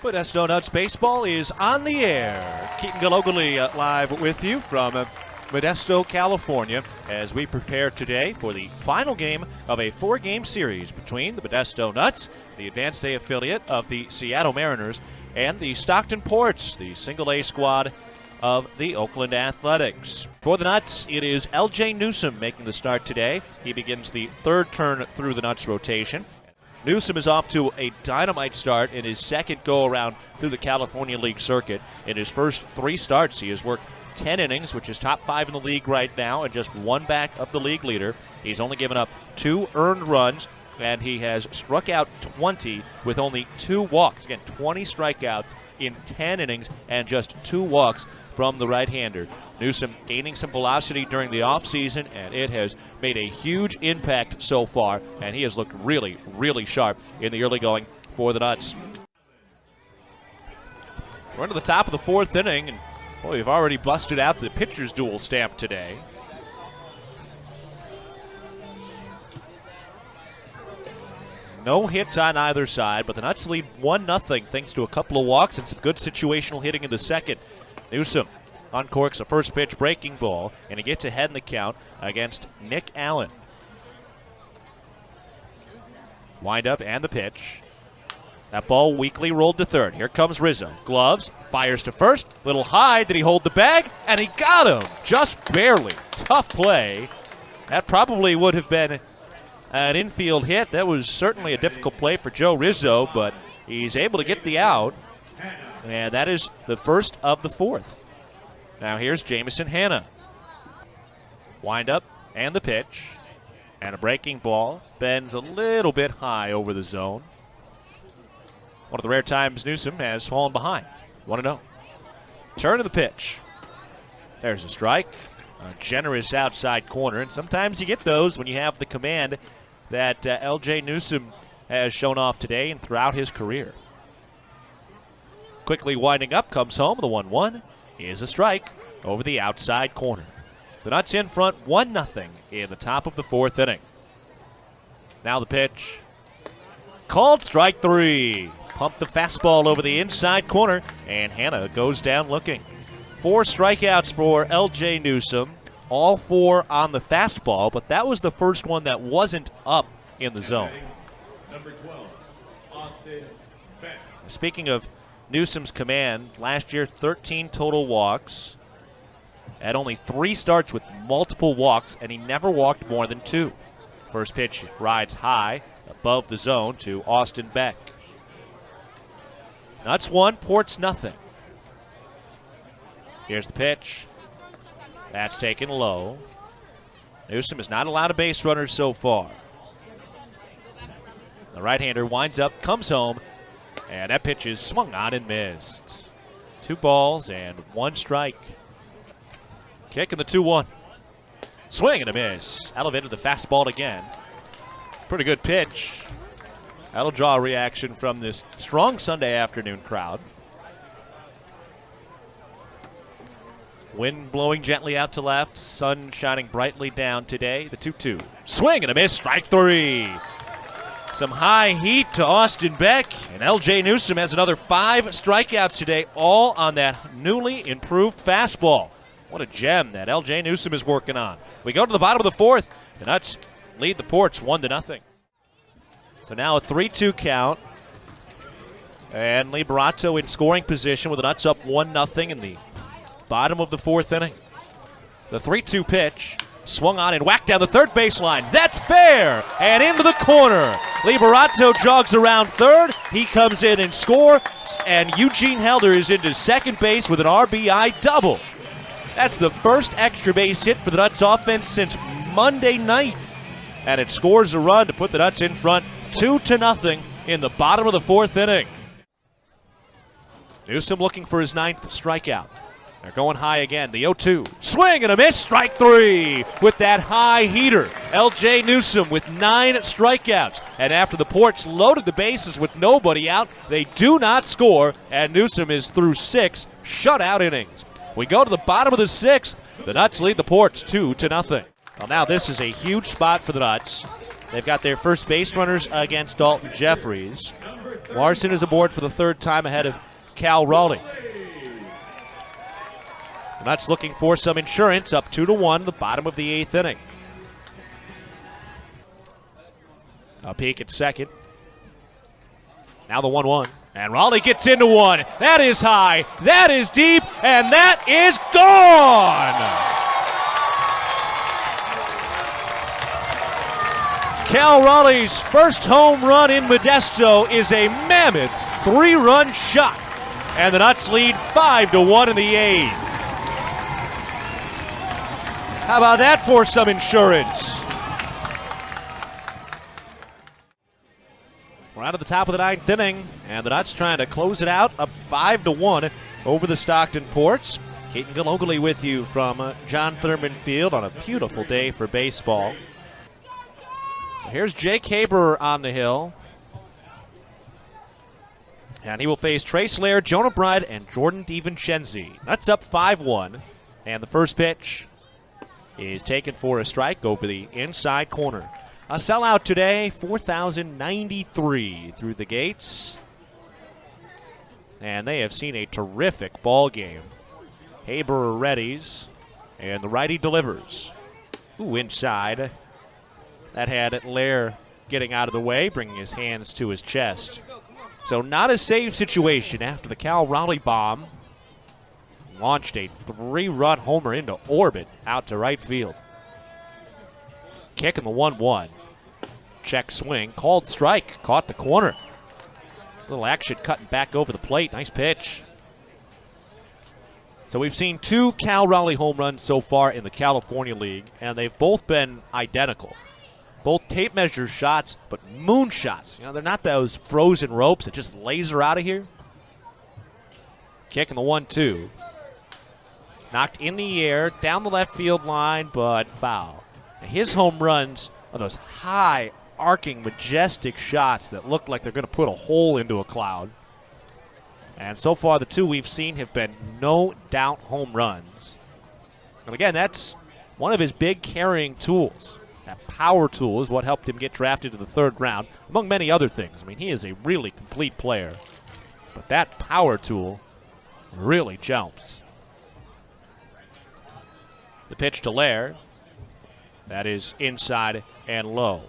Modesto Nuts Baseball is on the air. Keaton Galogly live with you from Modesto, California, as we prepare today for the final game of a 4-game series between the Modesto Nuts, the Advanced A affiliate of the Seattle Mariners, and the Stockton Ports, the single-A squad of the Oakland Athletics. For the Nuts, it is Ljay Newsome making the start today. He begins the third turn through the Nuts rotation. Newsome is off to a dynamite start in his second go-around through the California League circuit. In his first 3 starts, he has worked 10 innings, which is top 5 in the league right now, and just 1 back of the league leader. He's only given up 2 earned runs, and he has struck out 20 with only 2 walks. Again, 20 strikeouts in 10 innings and just 2 walks from the right-hander. Newsome gaining some velocity during the offseason, and it has made a huge impact so far, and he has looked really, really sharp in the early going for the Nuts. We're into the top of the 4th inning, and boy, we've already busted out the pitcher's duel stamp today. No hits on either side, but the Nuts lead 1-0 thanks to a couple of walks and some good situational hitting in the second. Newsome uncorks a first pitch breaking ball, and he gets ahead in the count against Nick Allen. Wind up and the pitch. That ball weakly rolled to third. Here comes Rizzo. Gloves, fires to first. Little high. Did he hold the bag? And he got him. Just barely. Tough play. That probably would have been an infield hit. That was certainly a difficult play for Joe Rizzo, but he's able to get the out. And that is the first of the 4th. Now here's Jamison Hanna. Wind up and the pitch. And a breaking ball. Bends a little bit high over the zone. One of the rare times Newsome has fallen behind. 1-0. Turn of the pitch. There's a strike. A generous outside corner. And sometimes you get those when you have the command that Ljay Newsome has shown off today and throughout his career. Quickly winding up, comes home. The 1-1 is a strike over the outside corner. The Nuts in front 1-0 in the top of the 4th inning. Now the pitch. Called strike 3. Pump the fastball over the inside corner, and Hanna goes down looking. 4 strikeouts for Ljay Newsome, all 4 on the fastball, but that was the first one that wasn't up in the zone. Number 12, Austin Beck. Speaking of Newsome's command, last year 13 total walks, had only 3 starts with multiple walks, and he never walked more than 2. First pitch rides high above the zone to Austin Beck. Nuts 1, Ports 0. Here's the pitch. That's taken low. Newsome has not allowed a base runner so far. The right-hander winds up, comes home, and that pitch is swung on and missed. 2 balls and 1 strike. Kick in the 2-1. Swing and a miss. Elevated the fastball again. Pretty good pitch. That'll draw a reaction from this strong Sunday afternoon crowd. Wind blowing gently out to left. Sun shining brightly down today. The 2-2. Swing and a miss. Strike 3. Some high heat to Austin Beck. And Ljay Newsome has another 5 strikeouts today, all on that newly improved fastball. What a gem that Ljay Newsome is working on. We go to the bottom of the 4th. The Nuts lead the Ports 1-0. So now a 3-2 count. And Liberato in scoring position with the Nuts up 1-0 in the bottom of the 4th inning. The 3-2 pitch swung on and whacked down the third baseline. That's fair! And into the corner. Liberato jogs around third. He comes in and scores. And Eugene Helder is into second base with an RBI double. That's the first extra base hit for the Nuts offense since Monday night. And it scores a run to put the Nuts in front 2-0 in the bottom of the 4th inning. Newsome looking for his 9th strikeout. They're going high again. The 0-2. Swing and a miss. Strike 3 with that high heater. Ljay Newsome with 9 strikeouts. And after the Ports loaded the bases with nobody out, they do not score. And Newsome is through 6 shutout innings. We go to the bottom of the 6th. The Nuts lead the Ports 2-0. Well, now this is a huge spot for the Nuts. They've got their first base runners against Dalton Jeffries. Larson is aboard for the third time ahead of Cal Raleigh. The Nuts looking for some insurance, up 2-1, the bottom of the 8th inning. A peek at second. Now the 1-1. And Raleigh gets into one. That is high, that is deep, and that is gone! Cal Raleigh's first home run in Modesto is a mammoth 3-run shot. And the Nuts lead 5-1 in the 8th. How about that for some insurance? We're out of the top of the 9th inning, and the Nuts trying to close it out, up 5-1 over the Stockton Ports. Keaton Galogly with you from John Thurman Field on a beautiful day for baseball. So here's Jake Haberer on the hill. And he will face Trace Lair, Jonah Bride, and Jordan DiVincenzi. Nuts up 5-1, and the first pitch is taken for a strike over the inside corner. A sellout today, 4,093 through the gates. And they have seen a terrific ball game. Haberer readies, and the righty delivers. Ooh, inside. That had Lair getting out of the way, bringing his hands to his chest. So not a save situation after the Cal Raleigh bomb. Launched a 3-run homer into orbit out to right field. Kicking the 1-1. Check swing, called strike, caught the corner. Little action cutting back over the plate, nice pitch. So we've seen 2 Cal Raleigh home runs so far in the California League, and they've both been identical. Both tape measure shots, but moon shots. You know, they're not those frozen ropes that just laser out of here. Kicking the 1-2. Knocked in the air, down the left field line, but foul. Now his home runs are those high, arcing, majestic shots that look like they're going to put a hole into a cloud. And so far, the 2 we've seen have been no doubt home runs. And again, that's one of his big carrying tools. That power tool is what helped him get drafted to the 3rd round, among many other things. I mean, he is a really complete player. But that power tool really jumps. The pitch to Lair. That is inside and low.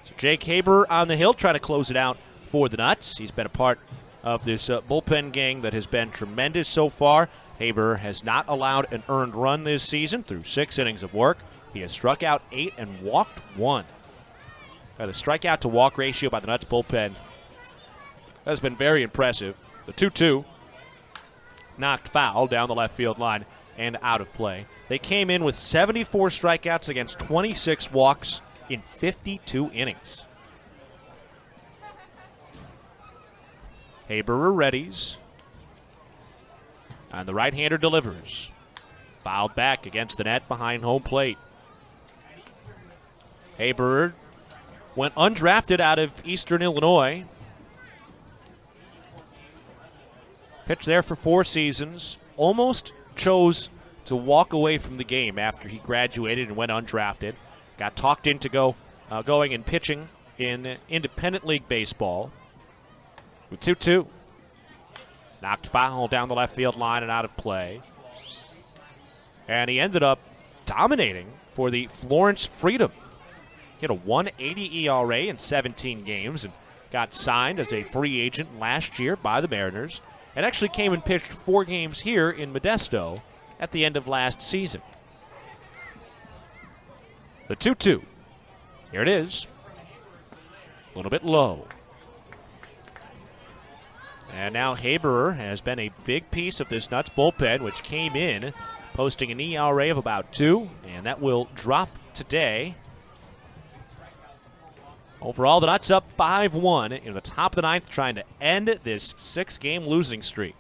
So Jake Haberer on the hill trying to close it out for the Nuts. He's been a part of this bullpen gang that has been tremendous so far. Haberer has not allowed an earned run this season through 6 innings of work. He has struck out 8 and walked 1. The strikeout to walk ratio by the Nuts bullpen has been very impressive. The 2-2 knocked foul down the left field line and out of play. They came in with 74 strikeouts against 26 walks in 52 innings. Haberer readies. And the right-hander delivers. Fouled back against the net behind home plate. Haberer went undrafted out of Eastern Illinois. Pitched there for 4 seasons. Almost chose to walk away from the game after he graduated and went undrafted. Got talked into going and pitching in independent league baseball. With 2-2. Knocked foul down the left field line and out of play. And he ended up dominating for the Florence Freedom. He had a 1.80 ERA in 17 games and got signed as a free agent last year by the Mariners. And actually came and pitched 4 games here in Modesto at the end of last season. The 2-2. Here it is. A little bit low. And now Haberer has been a big piece of this Nuts bullpen, which came in posting an ERA of about 2, and that will drop today. Overall, the Nuts up 5-1 in the top of the 9th, trying to end this 6-game losing streak.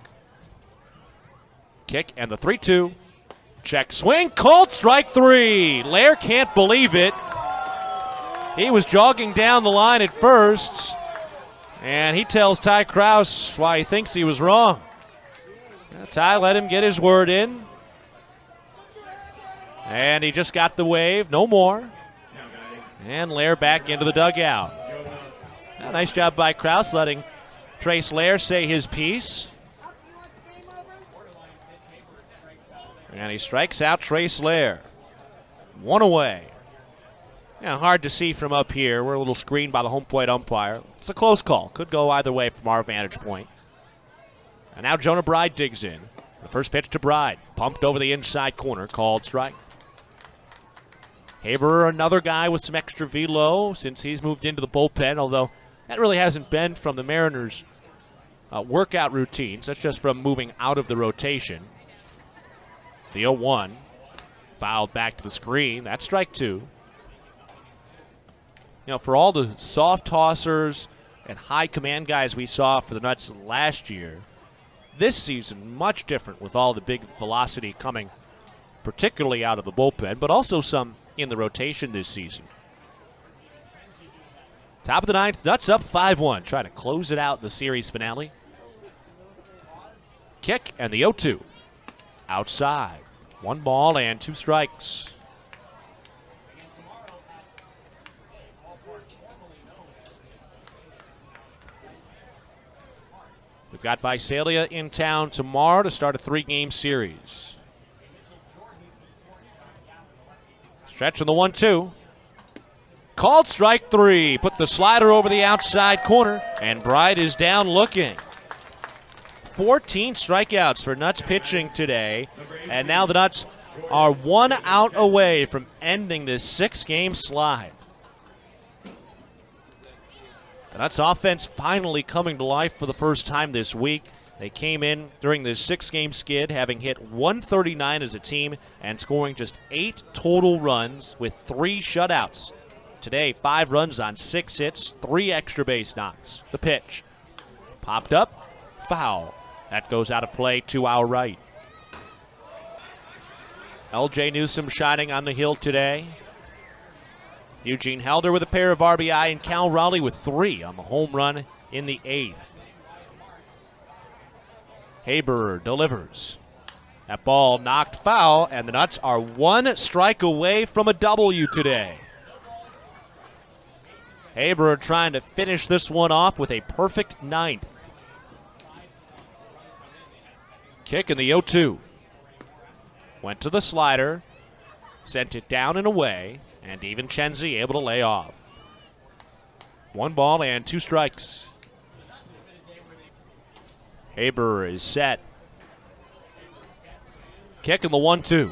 Kick and the 3-2. Check swing, called strike 3. Lair can't believe it. He was jogging down the line at first, and he tells Ty Krause why he thinks he was wrong. Ty let him get his word in, and he just got the wave, no more. And Lair back into the dugout. Nice job by Krause letting Trace Lair say his piece. And he strikes out Trace Lair. One away. Yeah, hard to see from up here. We're a little screened by the home plate umpire. It's a close call. Could go either way from our vantage point. And now Jonah Bride digs in. The first pitch to Bride. Pumped over the inside corner. Called strike. Haberer, another guy with some extra velo since he's moved into the bullpen, although that really hasn't been from the Mariners' workout routines. That's just from moving out of the rotation. The 0-1. Fouled back to the screen. That's strike two. You know, for all the soft tossers and high command guys we saw for the Nuts last year, this season much different with all the big velocity coming particularly out of the bullpen, but also some in the rotation this season. Top of the ninth, Nuts up 5-1, trying to close it out in the series finale. Kick and the 0-2. Outside. 1 ball and 2 strikes. We've got Visalia in town tomorrow to start a 3-game series. Stretch on the 1-2. Called strike 3. Put the slider over the outside corner, and Bride is down looking. 14 strikeouts for Nuts pitching today, and now the Nuts are 1 out away from ending this 6-game slide. The Nuts offense finally coming to life for the first time this week. They came in during this 6-game skid having hit 139 as a team and scoring just 8 total runs with 3 shutouts. Today, 5 runs on 6 hits, 3 extra base knocks. The pitch. Popped up, foul. That goes out of play to our right. Ljay Newsome shining on the hill today. Eugene Helder with a pair of RBI, and Cal Raleigh with 3 on the home run in the 8th. Haberer delivers. That ball knocked foul, and the Nuts are 1 strike away from a W today. Haberer trying to finish this one off with a perfect 9th. Kick in the 0-2. Went to the slider, sent it down and away, and DiVincenzi able to lay off. 1 ball and 2 strikes. Haberer is set. Kick in the 1-2.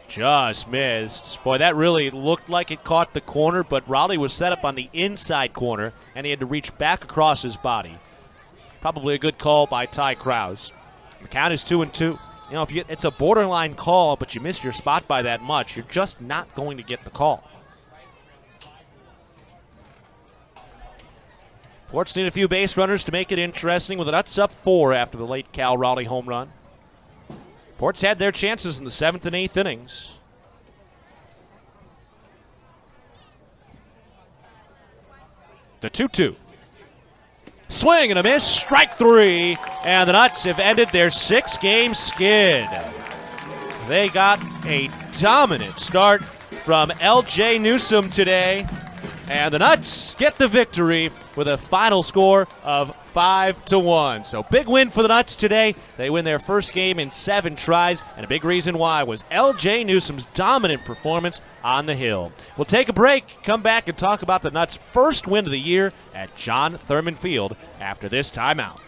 Just missed. Boy, that really looked like it caught the corner, but Raleigh was set up on the inside corner, and he had to reach back across his body. Probably a good call by Ty Krause. The count is 2-2. You know, if it's a borderline call, but you missed your spot by that much, you're just not going to get the call. Ports need a few base runners to make it interesting, with the Nuts up 4 after the late Cal Raleigh home run. Ports had their chances in the 7th and 8th innings. The 2-2. Swing and a miss, strike 3, and the Nuts have ended their 6-game skid. They got a dominant start from Ljay Newsome today, and the Nuts get the victory with a final score of 5-1. So big win for the Nuts today. They win their first game in 7 tries, and a big reason why was Ljay Newsome's dominant performance on the hill. We'll take a break, come back and talk about the Nuts' first win of the year at John Thurman Field after this timeout.